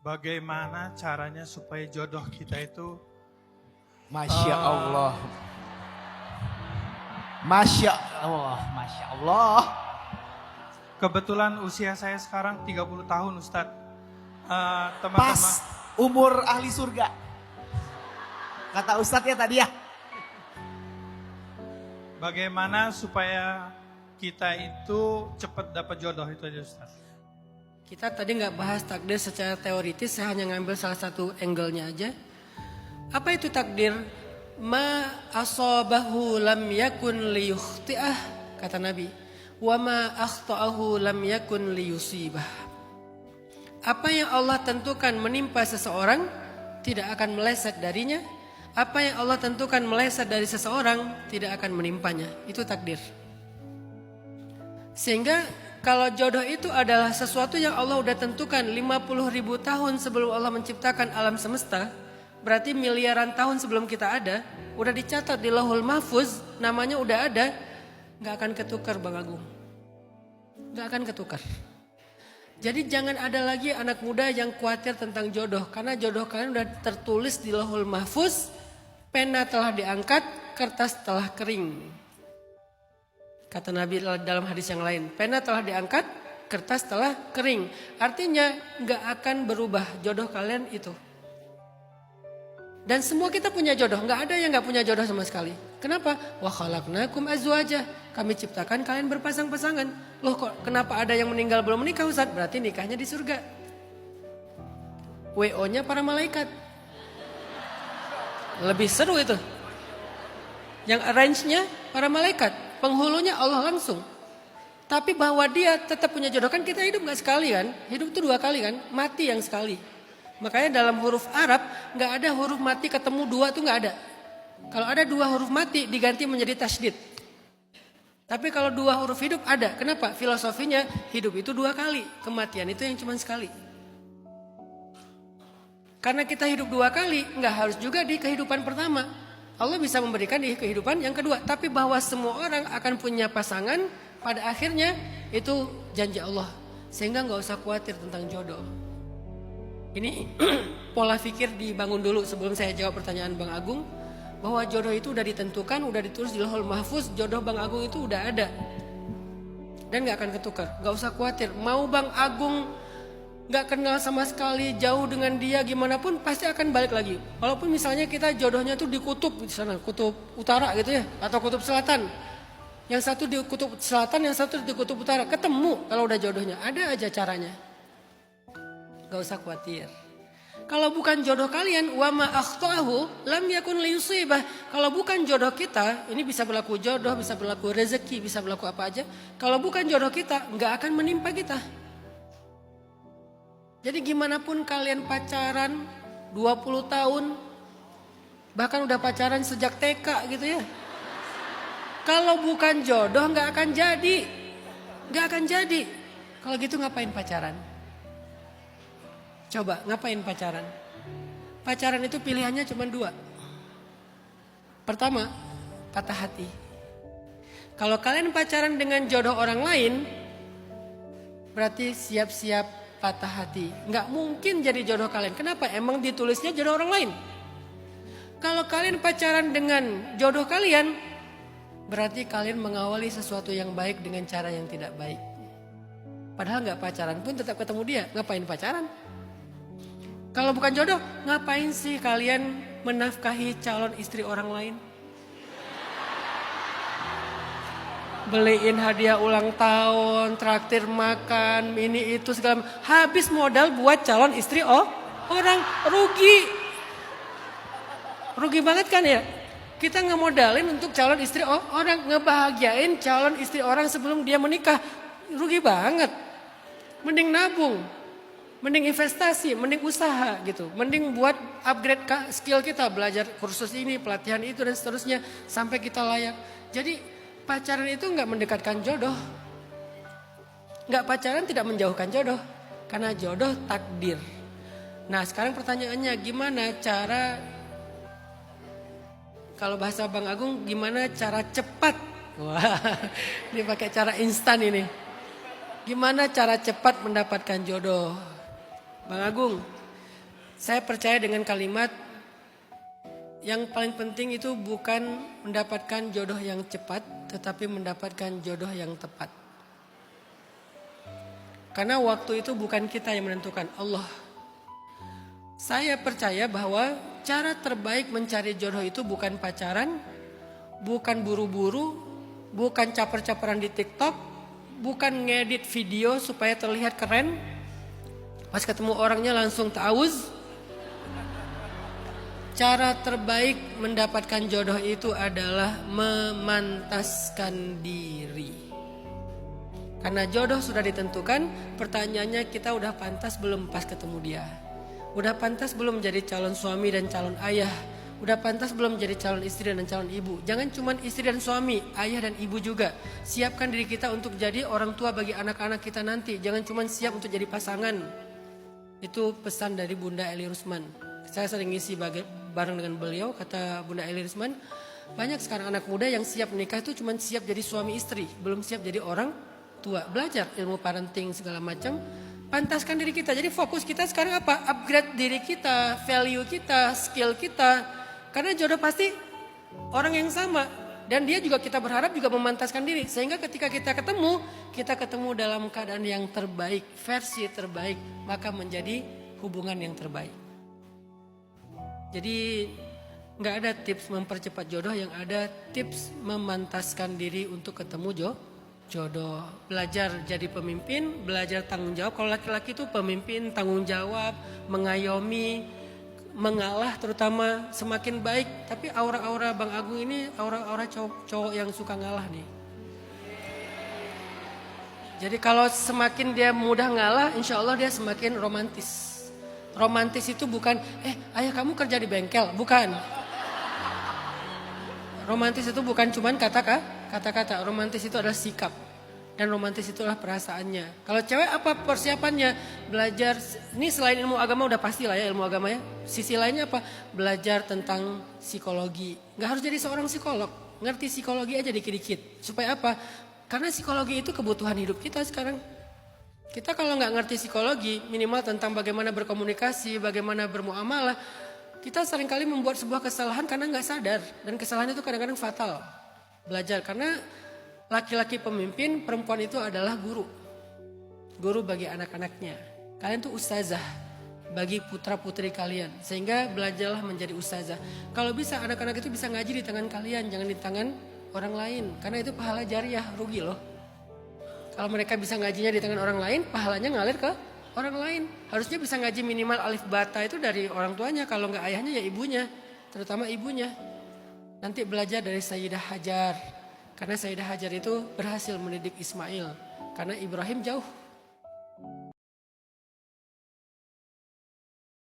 Bagaimana caranya supaya jodoh kita itu Masya Allah. Masya Allah. Masya Allah. kebetulan usia saya sekarang 30 tahun Ustadz. Teman-teman, Pas umur ahli surga. Kata Ustadz ya tadi ya. bagaimana supaya kita itu cepat dapat jodoh itu aja Ustadz. Kita tadi nggak bahas takdir secara teoritis, saya hanya ngambil salah satu angle-nya aja. Apa itu takdir? Ma asabahu lam yakun liyukhti'ah, kata Nabi. Wa ma akhta'ahu lam yakun liyusibah. Apa yang Allah tentukan menimpa seseorang tidak akan meleset darinya. Apa yang Allah tentukan meleset dari seseorang tidak akan menimpanya. Itu takdir. Sehingga kalau jodoh itu adalah sesuatu yang Allah udah tentukan 50.000 tahun sebelum Allah menciptakan alam semesta, berarti miliaran tahun sebelum kita ada, udah dicatat di Lauhul Mahfuz, namanya udah ada, gak akan ketukar Bang Agung. Gak akan ketukar. Jadi jangan ada lagi anak muda yang khawatir tentang jodoh, karena jodoh kalian udah tertulis di Lauhul Mahfuz, pena telah diangkat, kertas telah kering. Kata Nabi dalam hadis yang lain, pena telah diangkat, kertas telah kering. Artinya gak akan berubah jodoh kalian itu. Dan semua kita punya jodoh, gak ada yang gak punya jodoh sama sekali. Kenapa? Wa khalaqnakum azwaja. Kami ciptakan kalian berpasang-pasangan. Loh kok kenapa ada yang meninggal belum menikah Ustaz? Berarti nikahnya di surga. WO-nya para malaikat. Lebih seru itu. Yang arrange-nya para malaikat. Penghulunya Allah langsung. Tapi bahwa dia tetap punya jodoh, kan kita hidup gak sekali kan? Hidup itu 2 kali kan? Mati yang sekali. Makanya dalam huruf Arab gak ada huruf mati ketemu 2 tuh gak ada. Kalau ada 2 huruf mati diganti menjadi tasydid. Tapi kalau 2 huruf hidup ada. Kenapa? Filosofinya hidup itu 2 kali. Kematian itu yang cuma sekali. Karena kita hidup 2 kali gak harus juga di kehidupan pertama. Allah bisa memberikan di kehidupan yang kedua. Tapi bahwa semua orang akan punya pasangan pada akhirnya itu janji Allah. Sehingga gak usah khawatir tentang jodoh. Ini pola pikir dibangun dulu sebelum saya jawab pertanyaan Bang Agung. Bahwa jodoh itu udah ditentukan, udah ditulis di Lauhul Mahfuz. Jodoh Bang Agung itu udah ada. Dan gak akan ketukar. Gak usah khawatir. Mau Bang Agung gak kenal sama sekali, jauh dengan dia gimana pun pasti akan balik lagi. Walaupun misalnya kita jodohnya tuh di kutub di sana, kutub utara gitu ya, atau kutub selatan. Yang satu di kutub selatan, yang satu di kutub utara. Ketemu kalau udah jodohnya, ada aja caranya. Gak usah khawatir. Kalau bukan jodoh kalian, wa ma akhta'ahu lam yakun liyusibah. Kalau bukan jodoh kita, ini bisa berlaku jodoh, bisa berlaku rezeki, bisa berlaku apa aja. Kalau bukan jodoh kita, gak akan menimpa kita. Jadi gimana pun kalian pacaran 20 tahun, bahkan udah pacaran sejak TK gitu ya. Kalau bukan jodoh gak akan jadi. Gak akan jadi. Kalau gitu ngapain pacaran? Coba ngapain pacaran? Pacaran itu pilihannya cuma 2. Pertama, patah hati. Kalau kalian pacaran dengan jodoh orang lain, berarti siap-siap patah hati. Nggak mungkin jadi jodoh kalian. Kenapa? Emang ditulisnya jodoh orang lain. Kalau kalian pacaran dengan jodoh kalian, berarti kalian mengawali sesuatu yang baik dengan cara yang tidak baik. Padahal nggak pacaran pun tetap ketemu dia. Ngapain pacaran? Kalau bukan jodoh, ngapain sih kalian menafkahi calon istri orang lain? Beliin hadiah ulang tahun, traktir makan, ini itu segala. Habis modal buat calon istri orang, rugi. Rugi banget kan ya? Kita ngemodalin untuk calon istri orang, ngebahagiain calon istri orang sebelum dia menikah. Rugi banget. Mending nabung, mending investasi, mending usaha gitu. Mending buat upgrade skill kita, belajar kursus ini, pelatihan itu dan seterusnya sampai kita layak. Jadi pacaran itu nggak mendekatkan jodoh. Nggak pacaran tidak menjauhkan jodoh. Karena jodoh takdir. Nah sekarang pertanyaannya gimana cara, kalau bahasa Bang Agung gimana cara cepat. Wah ini pakai cara instan ini. Gimana cara cepat mendapatkan jodoh. Bang Agung, Saya percaya dengan kalimat yang paling penting itu bukan mendapatkan jodoh yang cepat, tetapi mendapatkan jodoh yang tepat. Karena waktu itu bukan kita yang menentukan, Allah. Saya percaya bahwa cara terbaik mencari jodoh itu bukan pacaran, bukan buru-buru, bukan caper-caperan di TikTok, bukan ngedit video supaya terlihat keren. Pas ketemu orangnya langsung ta'awuz. Cara terbaik mendapatkan jodoh itu adalah memantaskan diri. Karena jodoh sudah ditentukan, pertanyaannya kita udah pantas belum pas ketemu dia? Udah pantas belum jadi calon suami dan calon ayah? Udah pantas belum jadi calon istri dan calon ibu? Jangan cuma istri dan suami, ayah dan ibu juga. Siapkan diri kita untuk jadi orang tua bagi anak-anak kita nanti. Jangan cuma siap untuk jadi pasangan. Itu pesan dari Bunda Eli Rusman. Saya sering ngisi bareng dengan beliau, kata Bunda Eli Rusman. Banyak sekarang anak muda yang siap menikah itu cuma siap jadi suami istri, belum siap jadi orang tua. Belajar ilmu parenting segala macam. Pantaskan diri kita. Jadi fokus kita sekarang apa? Upgrade diri kita, value kita, skill kita. Karena jodoh pasti orang yang sama. Dan dia juga kita berharap juga memantaskan diri. Sehingga ketika kita ketemu dalam keadaan yang terbaik, versi terbaik. Maka menjadi hubungan yang terbaik. Jadi nggak ada tips mempercepat jodoh, yang ada tips memantaskan diri untuk ketemu jodoh. Belajar jadi pemimpin, belajar tanggung jawab. Kalau laki-laki itu pemimpin, tanggung jawab, mengayomi, mengalah terutama semakin baik. Tapi aura-aura Bang Agung ini aura-aura cowok yang suka ngalah nih. Jadi kalau semakin dia mudah ngalah, insya Allah dia semakin romantis. Romantis itu bukan, ayah kamu kerja di bengkel, bukan. Romantis itu bukan cuman kata-kata, romantis itu adalah sikap. Dan romantis itu adalah perasaannya. Kalau cewek apa persiapannya? Belajar, ini selain ilmu agama udah pasti lah ya ilmu agama ya. Sisi lainnya apa? Belajar tentang psikologi. Gak harus jadi seorang psikolog, ngerti psikologi aja dikit-dikit. Supaya apa? Karena psikologi itu kebutuhan hidup kita sekarang. Kita kalau nggak ngerti psikologi, minimal tentang bagaimana berkomunikasi, bagaimana bermuamalah, kita seringkali membuat sebuah kesalahan karena nggak sadar. Dan kesalahan itu kadang-kadang fatal. Belajar, karena laki-laki pemimpin, perempuan itu adalah guru. Guru bagi anak-anaknya. Kalian tuh ustazah bagi putra-putri kalian. Sehingga belajarlah menjadi ustazah. Kalau bisa anak-anak itu bisa ngaji di tangan kalian, jangan di tangan orang lain. Karena itu pahala jariah, rugi loh. Kalau mereka bisa ngajinya di tangan orang lain, pahalanya ngalir ke orang lain. Harusnya bisa ngaji minimal alif bata itu dari orang tuanya. Kalau nggak ayahnya ya ibunya, terutama ibunya. Nanti belajar dari Sayyidah Hajar. Karena Sayyidah Hajar itu berhasil mendidik Ismail. Karena Ibrahim jauh